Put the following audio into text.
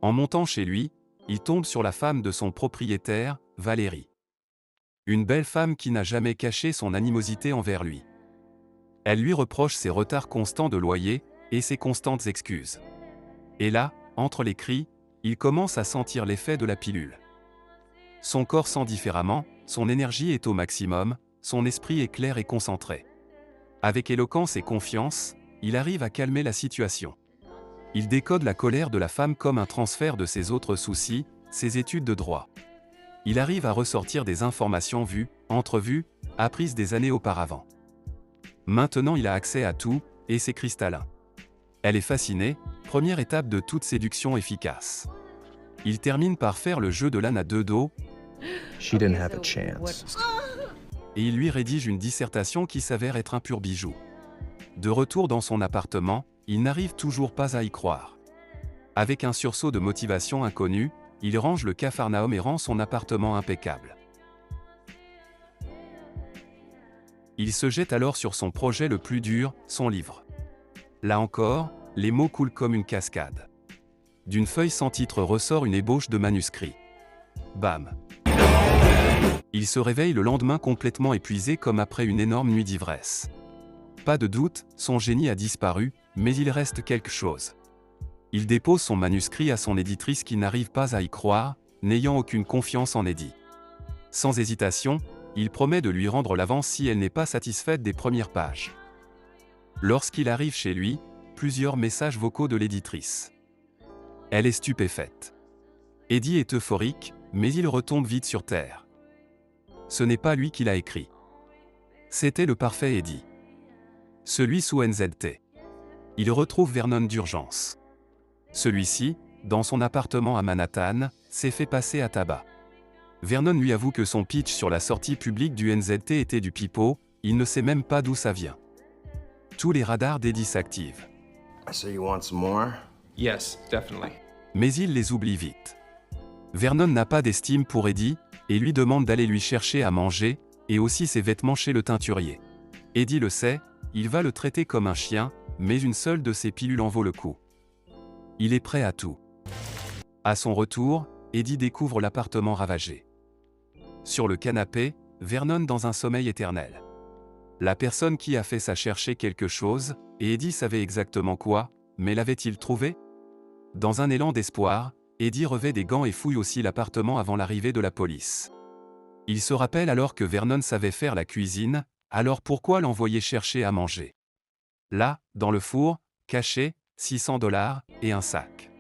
En montant chez lui, il tombe sur la femme de son propriétaire, Valérie. Une belle femme qui n'a jamais caché son animosité envers lui. Elle lui reproche ses retards constants de loyer et ses constantes excuses. Et là, entre les cris, il commence à sentir l'effet de la pilule. Son corps sent différemment, son énergie est au maximum, son esprit est clair et concentré. Avec éloquence et confiance, il arrive à calmer la situation. Il décode la colère de la femme comme un transfert de ses autres soucis, ses études de droit. Il arrive à ressortir des informations vues, entrevues, apprises des années auparavant. Maintenant il a accès à tout, et c'est cristallin. Elle est fascinée, première étape de toute séduction efficace. Il termine par faire le jeu de l'âne à deux dos, She didn't have a chance. et il lui rédige une dissertation qui s'avère être un pur bijou. De retour dans son appartement, il n'arrive toujours pas à y croire. Avec un sursaut de motivation inconnue, il range le Capharnaüm et rend son appartement impeccable. Il se jette alors sur son projet le plus dur, son livre. Là encore, les mots coulent comme une cascade. D'une feuille sans titre ressort une ébauche de manuscrit. Bam! Il se réveille le lendemain complètement épuisé comme après une énorme nuit d'ivresse. Pas de doute, son génie a disparu, mais il reste quelque chose. Il dépose son manuscrit à son éditrice qui n'arrive pas à y croire, n'ayant aucune confiance en Eddie. Sans hésitation, il promet de lui rendre l'avance si elle n'est pas satisfaite des premières pages. Lorsqu'il arrive chez lui, plusieurs messages vocaux de l'éditrice. Elle est stupéfaite. Eddie est euphorique, mais il retombe vite sur terre. Ce n'est pas lui qui l'a écrit. C'était le parfait Eddie. Celui sous NZT. Il retrouve Vernon d'urgence. Celui-ci, dans son appartement à Manhattan, s'est fait passer à tabac. Vernon lui avoue que son pitch sur la sortie publique du NZT était du pipeau, il ne sait même pas d'où ça vient. Tous les radars d'Eddie s'activent. So you want some more? Yes, definitely. Mais il les oublie vite. Vernon n'a pas d'estime pour Eddie, et lui demande d'aller lui chercher à manger, et aussi ses vêtements chez le teinturier. Eddie le sait, il va le traiter comme un chien, mais une seule de ses pilules en vaut le coup. Il est prêt à tout. À son retour, Eddie découvre l'appartement ravagé. Sur le canapé, Vernon dans un sommeil éternel. La personne qui a fait ça cherchait quelque chose, et Eddie savait exactement quoi, mais l'avait-il trouvé? Dans un élan d'espoir, Eddie revêt des gants et fouille aussi l'appartement avant l'arrivée de la police. Il se rappelle alors que Vernon savait faire la cuisine, alors pourquoi l'envoyer chercher à manger? Là, dans le four, caché, $600 et un sac.